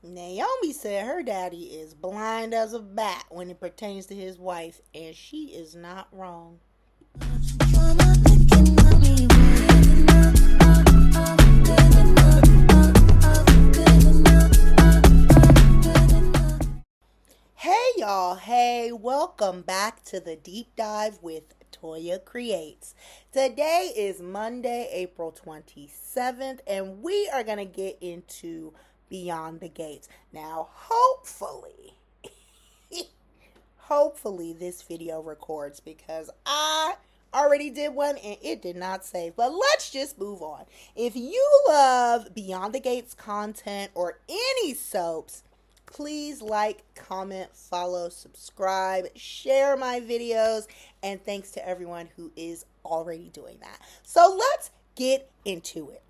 Naomi said her daddy is blind as a bat when it pertains to his wife, and she is not wrong. Hey y'all, hey, welcome back to the deep dive with Toya Creates. Today is Monday, April 27th, and we are going to get into Beyond the Gates. Now, hopefully this video records because I already did one and it did not save. But let's just move on. If you love Beyond the Gates content or any soaps, please like, comment, follow, subscribe, share my videos, and thanks to everyone who is already doing that. So let's get into it.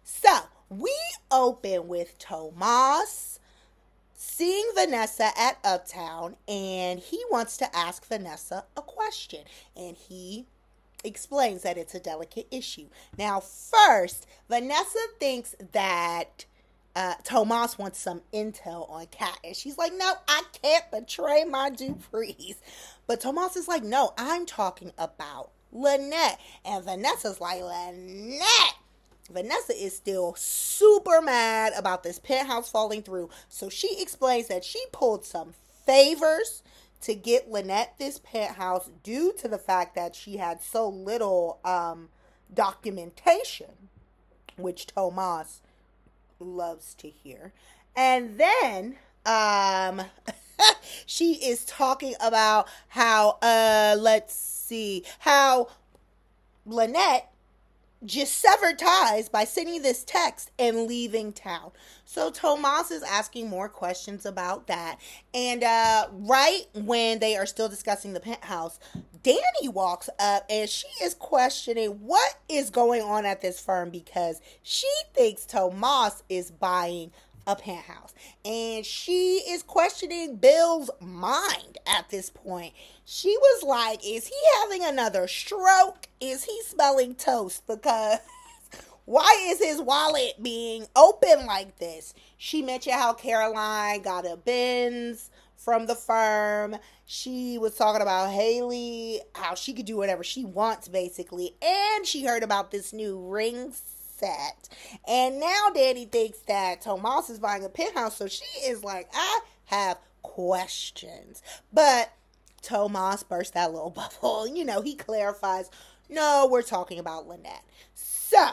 So we open with Tomas seeing Vanessa at Uptown, and he wants to ask Vanessa a question, and he explains that it's a delicate issue. Now, first, Vanessa thinks that Tomas wants some intel on Kat, and she's like, no, I can't betray my Duprees. But Tomas is like, no, I'm talking about Lynette. And Vanessa's like, Lynette. Vanessa is still super mad about this penthouse falling through, so she explains that she pulled some favors to get Lynette this penthouse due to the fact that she had so little documentation, which Tomas loves to hear. And then she is talking about how how Lynette just severed ties by sending this text and leaving town. So Tomas is asking more questions about that. And right when they are still discussing the penthouse, Danny walks up and she is questioning what is going on at this firm because she thinks Tomas is buying a penthouse. And she is questioning Bill's mind at this point. She was like, is he having another stroke? Is he smelling toast? Because why is his wallet being open like this? She mentioned how Caroline got a Benz from the firm. She was talking about Haley, how she could do whatever she wants, basically. And she heard about this new ring set. And now Danny thinks that Tomas is buying a penthouse. So she is like, I have questions. But Tomas burst that little bubble. You know, he clarifies, no, we're talking about Lynette. So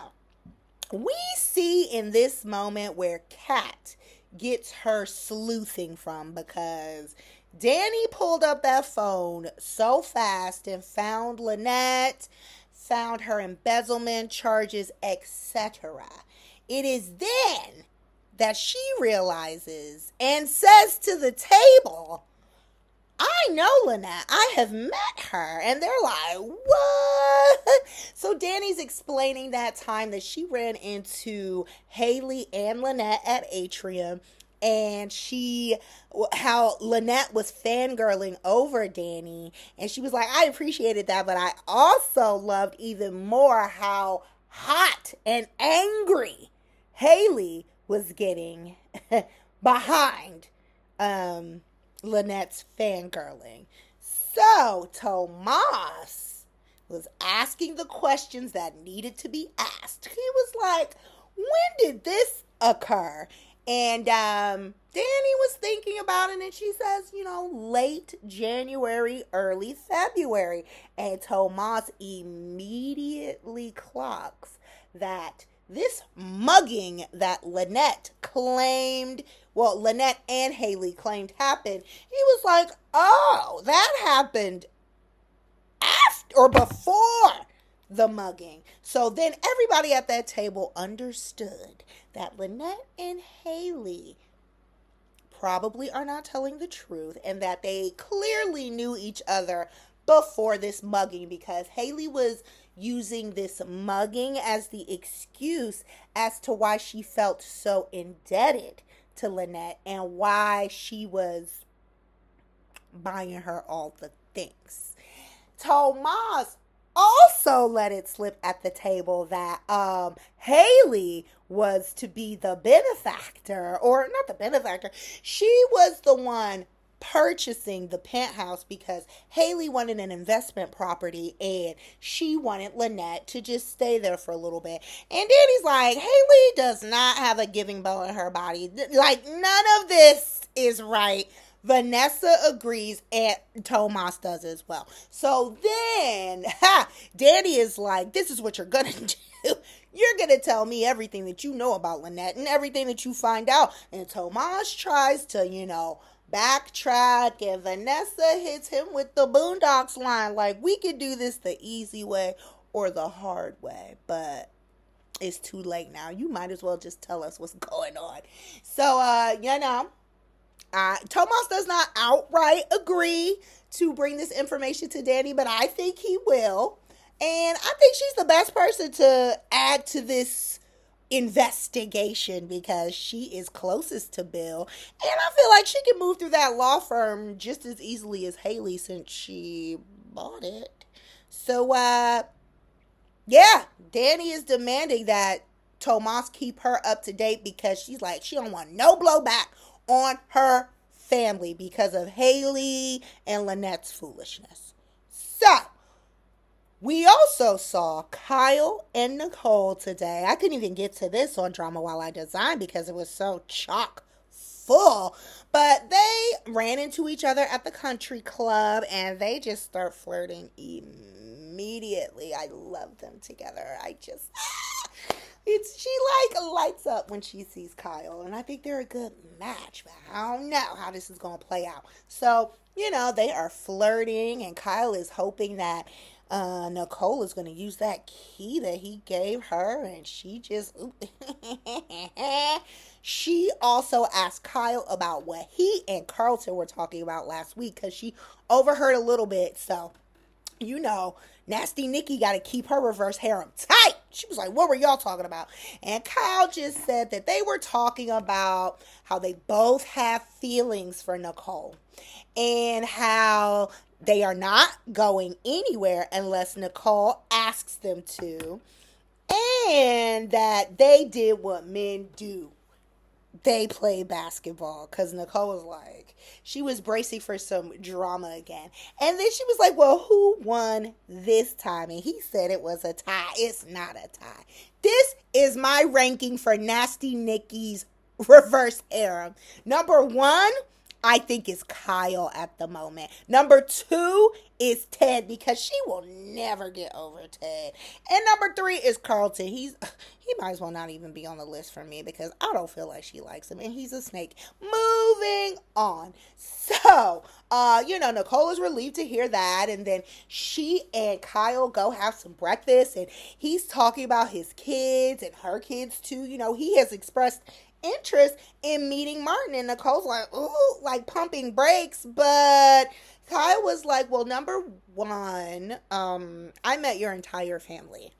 we see in this moment where Kat gets her sleuthing from, because Danny pulled up that phone so fast and found Lynette, found her embezzlement charges, etc. It is then that she realizes and says to the table, I know Lynette. I have met her. And they're like, what? So Danny's explaining that time that she ran into Haley and Lynette at Atrium, and how Lynette was fangirling over Danny, and she was like, I appreciated that, but I also loved even more how hot and angry Haley was getting behind Lynette's fangirling. So Tomas was asking the questions that needed to be asked. He was like, when did this occur? And Danny was thinking about it, and she says, late January, early February. And Tomas immediately clocks that this mugging that Lynette and Haley claimed happened, he was like, oh, that happened after or before the mugging. So then everybody at that table understood that Lynette and Haley probably are not telling the truth, and that they clearly knew each other before this mugging, because Haley was using this mugging as the excuse as to why she felt so indebted to Lynette and why she was buying her all the things. Tomas also let it slip at the table that Haley was to be the benefactor, or not the benefactor. She was the one purchasing the penthouse because Haley wanted an investment property and she wanted Lynette to just stay there for a little bit. And Danny's like, Haley does not have a giving bone in her body. Like, none of this is right. Vanessa agrees and Tomas does as well. So then, Danny is like, this is what you're going to do. You're going to tell me everything that you know about Lynette and everything that you find out. And Tomas tries to, backtrack, and Vanessa hits him with the Boondocks line. Like, we could do this the easy way or the hard way, but it's too late now. You might as well just tell us what's going on. So, Tomas does not outright agree to bring this information to Danny, but I think he will. And I think she's the best person to add to this investigation because she is closest to Bill. And I feel like she can move through that law firm just as easily as Haley since she bought it. So, Danny is demanding that Tomas keep her up to date because she's like, she don't want no blowback on her family because of Haley and Lynette's foolishness. So, we also saw Kyle and Nicole today. I couldn't even get to this on Drama While I Design because it was so chock full. But they ran into each other at the country club and they just start flirting immediately. I love them together. She lights up when she sees Kyle, and I think they're a good match, but I don't know how this is going to play out. So, they are flirting, and Kyle is hoping that Nicole is going to use that key that he gave her, and she she also asked Kyle about what he and Carlton were talking about last week, because she overheard a little bit, so, Nasty Nikki got to keep her reverse harem tight. She was like, what were y'all talking about? And Kyle just said that they were talking about how they both have feelings for Nicole and how they are not going anywhere unless Nicole asks them to, and that they did what men do. They play basketball, because Nicole was like, she was bracing for some drama again. And then she was like, well, who won this time? And he said it was a tie. It's not a tie. This is my ranking for Nasty Nikki's reverse harem. Number 1, I think, is Kyle at the moment. Number 2 is Ted, because she will never get over Ted. And number 3 is Carlton. He might as well not even be on the list for me because I don't feel like she likes him and he's a snake. Moving on. So, Nicole is relieved to hear that, and then she and Kyle go have some breakfast, and he's talking about his kids and her kids too. He has expressed interest in meeting Martin, and Nicole's like, ooh, like pumping brakes, but Kyle was like, well, number 1, I met your entire family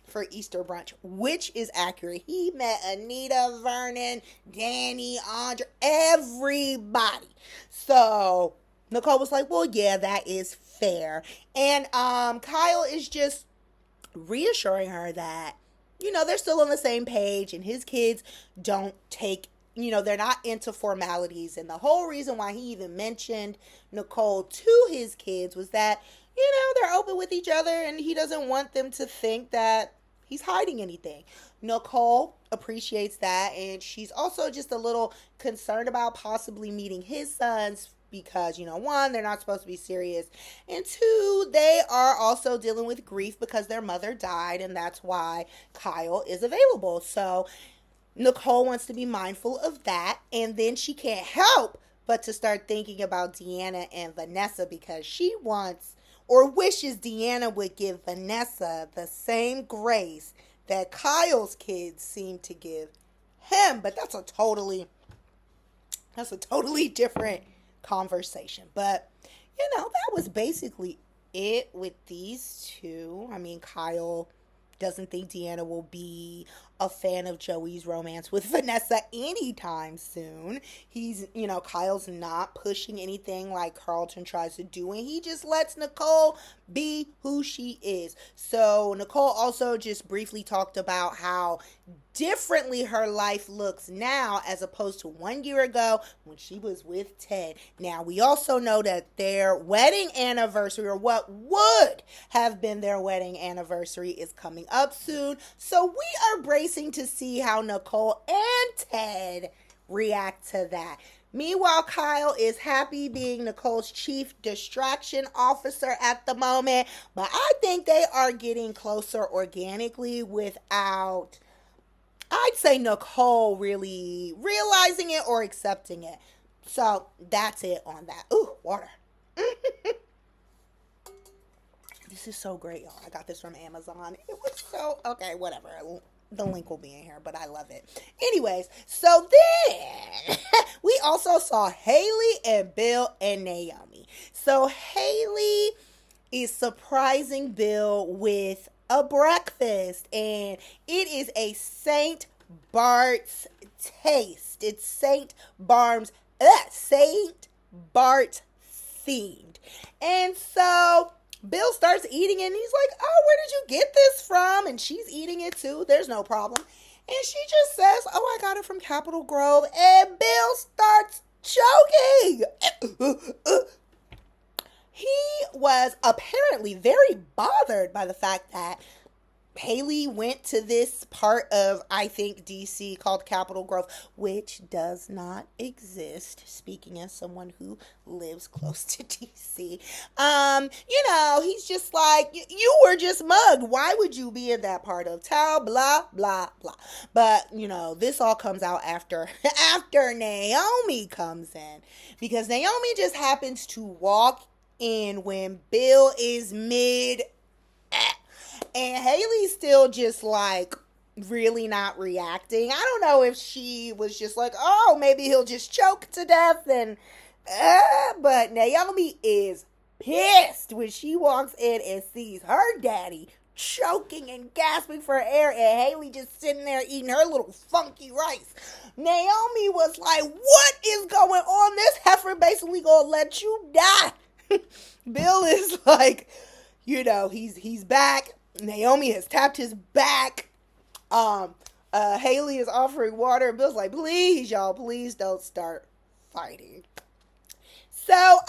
for Easter brunch, which is accurate. He met Anita, Vernon, Danny, Andre, everybody. So Nicole was like, well, yeah, that is fair. And Kyle is just reassuring her that, they're still on the same page, and his kids don't take, they're not into formalities. And the whole reason why he even mentioned Nicole to his kids was that, they're open with each other, and he doesn't want them to think that he's hiding anything. Nicole appreciates that, and she's also just a little concerned about possibly meeting his sons because, 1, they're not supposed to be serious, and 2, they are also dealing with grief because their mother died, and that's why Kyle is available. So Nicole wants to be mindful of that, and then she can't help but to start thinking about Deanna and Vanessa because she wants or wishes Deanna would give Vanessa the same grace that Kyle's kids seem to give him. But that's a totally different conversation. But, that was basically it with these two. I mean, Kyle doesn't think Deanna will be a fan of Joey's romance with Vanessa anytime soon. He's, Kyle's not pushing anything like Carlton tries to do, and he just lets Nicole be who she is. So Nicole also just briefly talked about how differently her life looks now as opposed to 1 year ago when she was with Ted. Now, we also know that their wedding anniversary, or what would have been their wedding anniversary, is coming up soon. So we are bracing to see how Nicole and Ted react to that. Meanwhile, Kyle is happy being Nicole's chief distraction officer at the moment, but I think they are getting closer organically without, I'd say, Nicole really realizing it or accepting it. So that's it on that. Ooh, water. This is so great, y'all. I got this from Amazon. It was so, okay, whatever. The link will be in here, but I love it. Anyways, so then we also saw Haley and Bill and Naomi. So Haley is surprising Bill with a breakfast, and it is a St. Bart's taste. It's St. Bart's themed. And so Bill starts eating it, and he's like, oh, where did you get this from? And she's eating it too. There's no problem. And she just says, oh, I got it from Capitol Grove. And Bill starts choking. He was apparently very bothered by the fact that Haley went to this part of, I think, DC called Capitol Grove, which does not exist. Speaking as someone who lives close to DC. He's just like, you were just mugged. Why would you be in that part of town? Blah, blah, blah. But, this all comes out after Naomi comes in. Because Naomi just happens to walk in when Bill is mid. And Haley's still just like really not reacting. I don't know if she was just like, oh, maybe he'll just choke to death. But Naomi is pissed when she walks in and sees her daddy choking and gasping for air, and Haley just sitting there eating her little funky rice. Naomi was like, what is going on? This heifer basically gonna let you die. Bill is like, he's back. Naomi has tapped his back. Haley is offering water. Bill's like, please, y'all, please don't start fighting. So,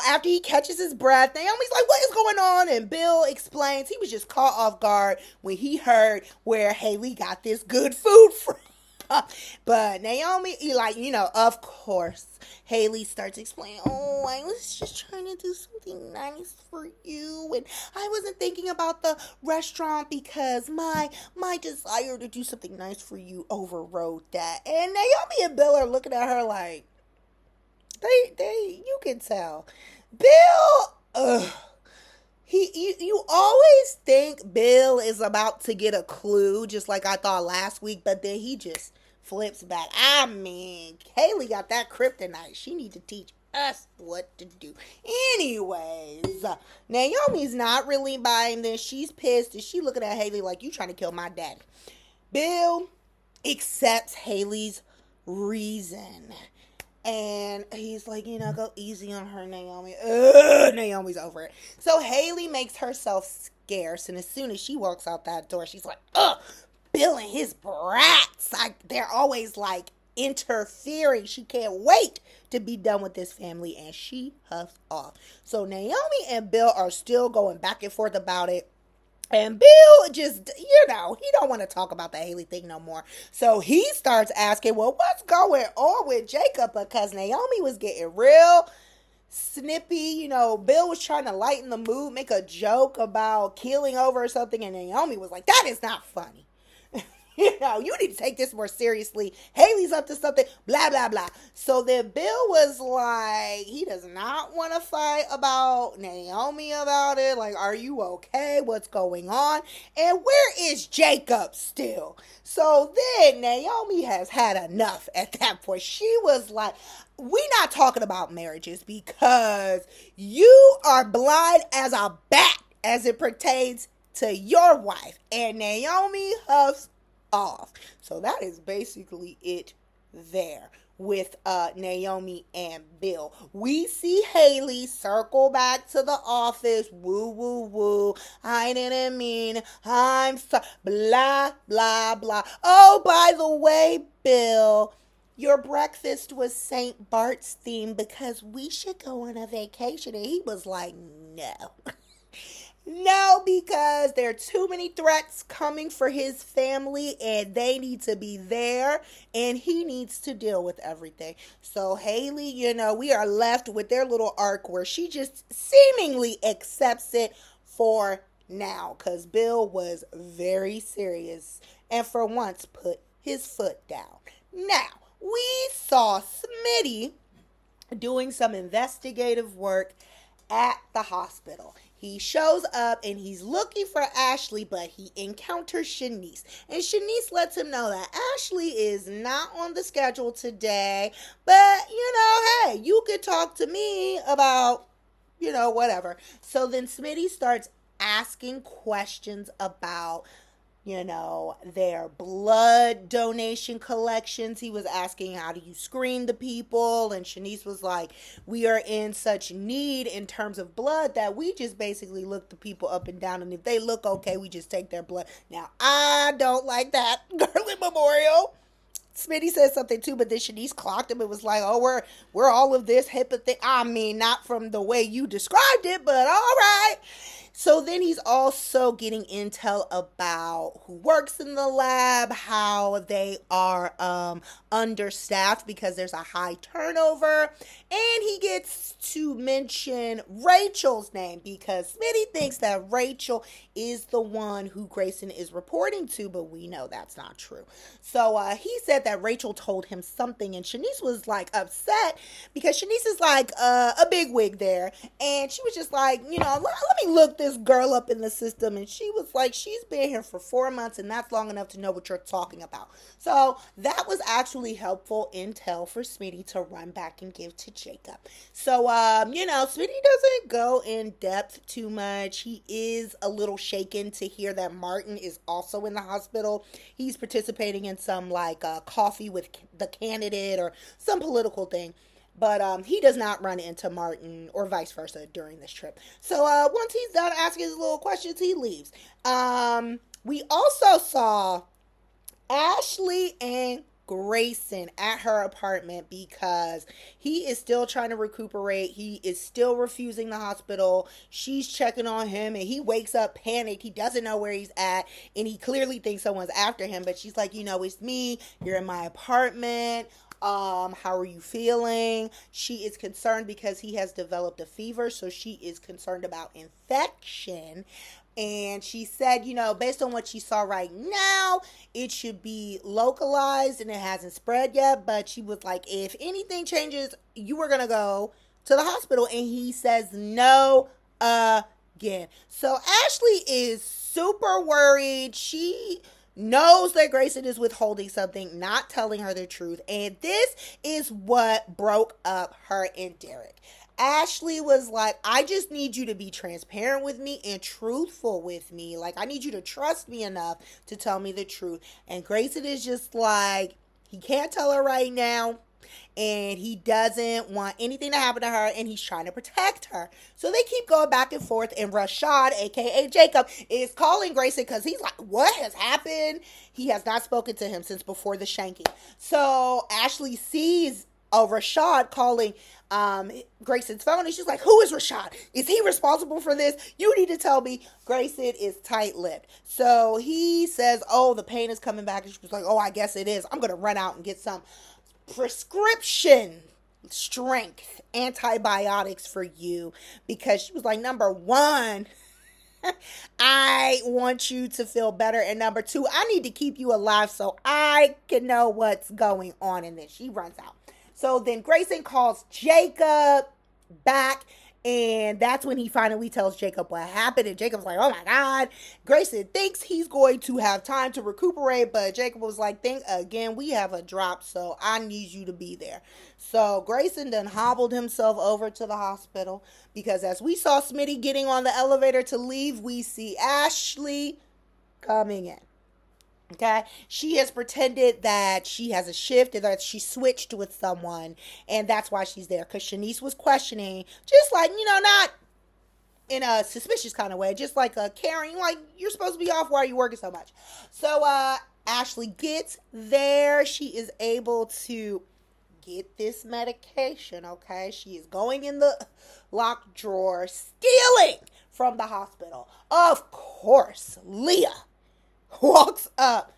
after he catches his breath, Naomi's like, what is going on? And Bill explains he was just caught off guard when he heard where Haley got this good food from. But Naomi, of course, Haley starts explaining, oh, I was just trying to do something nice for you, and I wasn't thinking about the restaurant because my desire to do something nice for you overrode that. And Naomi and Bill are looking at her like, you can tell. Bill, you always think Bill is about to get a clue, just like I thought last week, but then he just flips back. I mean, Haley got that kryptonite. She need to teach us what to do. Anyways, Naomi's not really buying this. She's pissed, and she looking at Haley like, you trying to kill my daddy. Bill accepts Haley's reason. And he's like, go easy on her, Naomi. Naomi's over it. So Haley makes herself scarce. And as soon as she walks out that door, she's like, Bill and his brats. They're always like interfering. She can't wait to be done with this family. And she huffs off. So Naomi and Bill are still going back and forth about it. And Bill just, he don't want to talk about the Haley thing no more. So he starts asking, well, what's going on with Jacob? Because Naomi was getting real snippy. Bill was trying to lighten the mood, make a joke about keeling over or something. And Naomi was like, that is not funny. You need to take this more seriously. Haley's up to something, blah, blah, blah. So then Bill was like, he does not want to fight about Naomi about it. Like, are you okay? What's going on? And where is Jacob still? So then Naomi has had enough at that point. She was like, we're not talking about marriages because you are blind as a bat as it pertains to your wife. And Naomi huffs off. So that is basically it there with Naomi and Bill. We see Haley circle back to the office. Woo, woo, woo. I didn't mean, I'm sorry. Blah, blah, blah. Oh, by the way, Bill, your breakfast was St. Bart's theme because we should go on a vacation. And he was like, no. No, because there are too many threats coming for his family and they need to be there and he needs to deal with everything. So Haley, we are left with their little arc where she just seemingly accepts it for now because Bill was very serious and for once put his foot down. Now, we saw Smitty doing some investigative work at the hospital. He shows up and he's looking for Ashley, but he encounters Shanice. And Shanice lets him know that Ashley is not on the schedule today, but, hey, you could talk to me about, whatever. So then Smitty starts asking questions about their blood donation collections. He was asking, how do you screen the people? And Shanice was like, we are in such need in terms of blood that we just basically look the people up and down. And if they look okay, we just take their blood. Now, I don't like that. Girly Memorial. Smitty said something too, but then Shanice clocked him and was like, oh, we're all of this HIPAA thing. I mean, not from the way you described it, but all right. So then he's also getting intel about who works in the lab, how they are understaffed because there's a high turnover. And he gets to mention Rachel's name because Smitty thinks that Rachel is the one who Grayson is reporting to, but we know that's not true. So he said that Rachel told him something, and Shanice was like upset because Shanice is like a bigwig there. And she was just like, let me look this girl up in the system. And she was like, she's been here for 4 months and that's long enough to know what you're talking about. So that was actually helpful intel for Smitty to run back and give to Jacob. So, Smitty doesn't go in depth too much. He is a little shaken to hear that Martin is also in the hospital. He's participating in some coffee with the candidate or some political thing. But he does not run into Martin or vice versa during this trip. So once he's done asking his little questions, he leaves. We also saw Ashley and Grayson at her apartment because he is still trying to recuperate. He is still refusing the hospital. She's checking on him and he wakes up panicked. He doesn't know where he's at and he clearly thinks someone's after him. But she's like, it's me. You're in my apartment. How are you feeling? She is concerned because he has developed a fever, so she is concerned about infection. And she said, based on what she saw right now, it should be localized and it hasn't spread yet. But she was like, if anything changes, you are going to go to the hospital. And he says no again. So Ashley is super worried. She knows that Grayson is withholding something, not telling her the truth. And this is what broke up her and Derek. Ashley was like, I just need you to be transparent with me and truthful with me. Like, I need you to trust me enough to tell me the truth. And Grayson is just like, he can't tell her right now. And he doesn't want anything to happen to her, and he's trying to protect her. So they keep going back and forth, and Rashad, aka Jacob, is calling Grayson because he's like, what has happened? He has not spoken to him since before the shanking. So Ashley sees Rashad calling Grayson's phone, and she's like, who is Rashad? Is he responsible for this? You need to tell me. Grayson is tight-lipped. So he says, oh, the pain is coming back, and she was like, oh, I guess it is. I'm going to run out and get some prescription strength antibiotics for you, because she was like, number one, I want you to feel better, and number two, I need to keep you alive so I can know what's going on in this. She runs out. So then Grayson calls Jacob back, and that's when he finally tells Jacob what happened. And Jacob's like, oh my God. Grayson thinks he's going to have time to recuperate, but Jacob was like, think again, we have a drop, so I need you to be there. So Grayson then hobbled himself over to the hospital, because as we saw Smitty getting on the elevator to leave, we see Ashley coming in. Okay, she has pretended that she has a shift and that she switched with someone, and that's why she's there. Because Shanice was questioning, just like, not in a suspicious kind of way, just like a caring, like, you're supposed to be off. Why are you working so much? So, Ashley gets there. She is able to get this medication. Okay, she is going in the locked drawer, stealing from the hospital. Of course, Leah walks up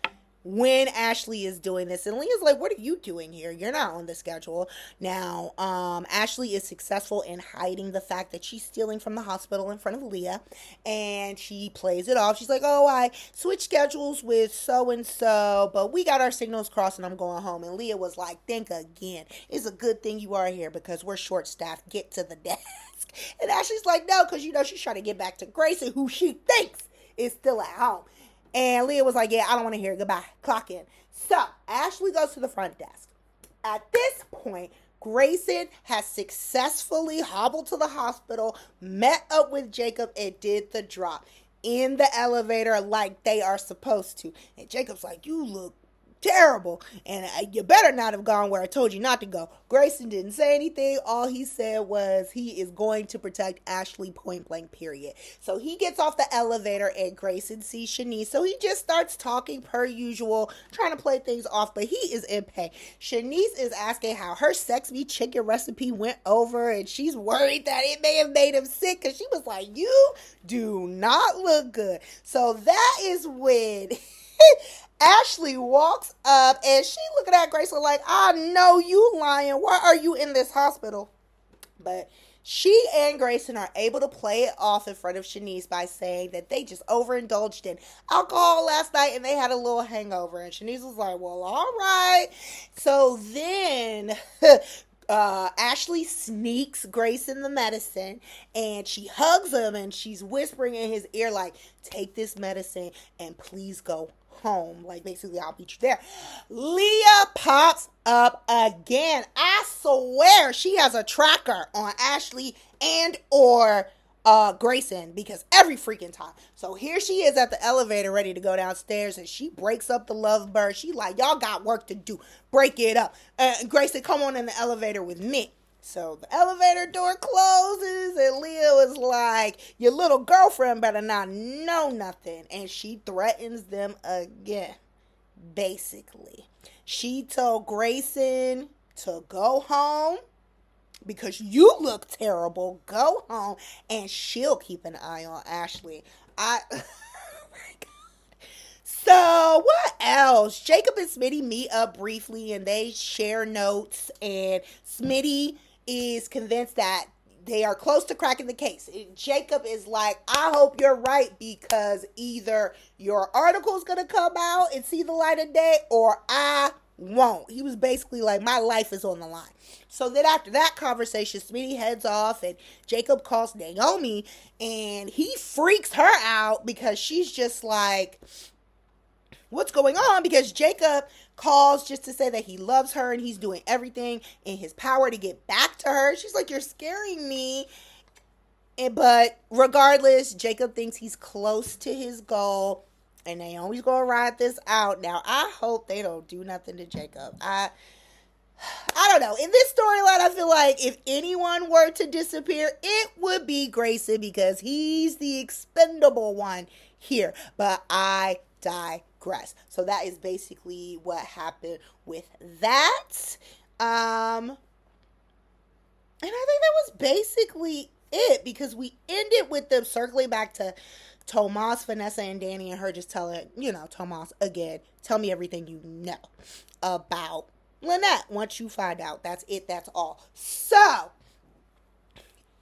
when Ashley is doing this, and Leah's like, what are you doing here? You're not on the schedule. Now, Ashley is successful in hiding the fact that she's stealing from the hospital in front of Leah, and she plays it off. She's like, oh, I switched schedules with so and so, but we got our signals crossed and I'm going home. And Leah was like, think again. It's a good thing you are here because we're short staffed. Get to the desk. And Ashley's like, no, because she's trying to get back to Grayson, who she thinks is still at home. And Leah was like, yeah, I don't want to hear it. Goodbye. Clock in. So Ashley goes to the front desk. At this point, Grayson has successfully hobbled to the hospital, met up with Jacob, and did the drop in the elevator like they are supposed to. And Jacob's like, you look terrible, and you better not have gone where I told you not to go. Grayson didn't say anything. All he said was he is going to protect Ashley, point blank, period. So he gets off the elevator and Grayson sees Shanice, so he just starts talking per usual, trying to play things off, but he is in pain. Shanice is asking how her sex meat chicken recipe went over, and she's worried that it may have made him sick, because she was like, you do not look good. So that is when Ashley walks up and she looking at Grayson like, I know you lying. Why are you in this hospital? But she and Grayson are able to play it off in front of Shanice by saying that they just overindulged in alcohol last night and they had a little hangover. And Shanice was like, well, all right. So then Ashley sneaks Grayson the medicine and she hugs him and she's whispering in his ear like, take this medicine and please go home. Like, basically, I'll meet you there. Leah pops up again. I swear she has a tracker on Ashley and or Grayson, because every freaking time. So here she is at the elevator ready to go downstairs, and she breaks up the lovebird. She like, y'all got work to do. Break it up. Grayson, come on in the elevator with me. So the elevator door closes and Leah was like, your little girlfriend better not know nothing. And she threatens them again, basically. She told Grayson to go home because you look terrible. Go home and she'll keep an eye on Ashley. Oh my God. So what else? Jacob and Smitty meet up briefly and they share notes, and Smitty is convinced that they are close to cracking the case. Jacob is like, I hope you're right, because either your article's going to come out and see the light of day or I won't. He was basically like, my life is on the line. So then after that conversation, Smitty heads off and Jacob calls Naomi and he freaks her out because she's just like, what's going on? Because Jacob calls just to say that he loves her and he's doing everything in his power to get back to her. She's like, you're scaring me. But regardless, Jacob thinks he's close to his goal and Naomi's going to ride this out. Now, I hope they don't do nothing to Jacob. I don't know. In this storyline, I feel like if anyone were to disappear, it would be Grayson, because he's the expendable one here. But I digress. So that is basically what happened with that. And I think that was basically it, because we ended with them circling back to Tomas, Vanessa, and Danny, and her just telling, Tomas, again, tell me everything you know about Lynette. Once you find out, that's it, that's all. So,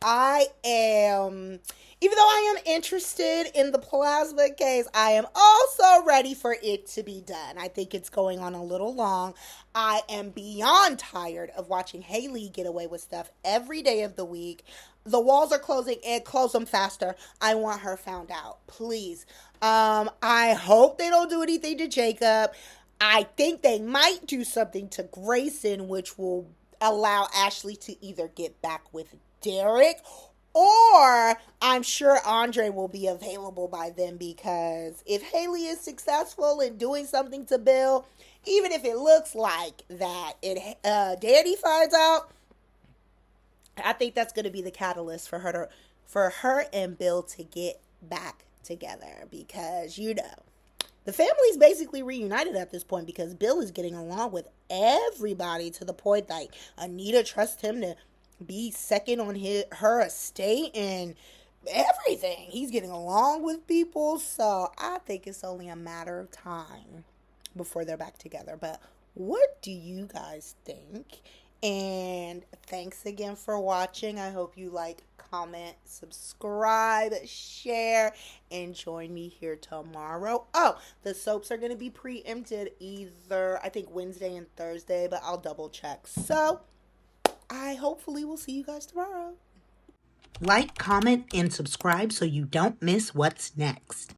even though I am interested in the plasma case, I am also ready for it to be done. I think it's going on a little long. I am beyond tired of watching Haley get away with stuff every day of the week. The walls are closing, and close them faster. I want her found out, please. I hope they don't do anything to Jacob. I think they might do something to Grayson, which will allow Ashley to either get back with Derek Or I'm sure Andre will be available by then, because if Haley is successful in doing something to Bill, even if it looks like that, Danny finds out, I think that's going to be the catalyst for her and Bill to get back together, because the family's basically reunited at this point, because Bill is getting along with everybody to the point that Anita trusts him to be second on her estate and everything. He's getting along with people, so I think it's only a matter of time before they're back together. But what do you guys think? And thanks again for watching. I hope you like, comment, subscribe, share, and join me here tomorrow. Oh, the soaps are going to be preempted either, I think, Wednesday and Thursday, but I'll double check. So I hopefully will see you guys tomorrow. Like, comment, and subscribe so you don't miss what's next.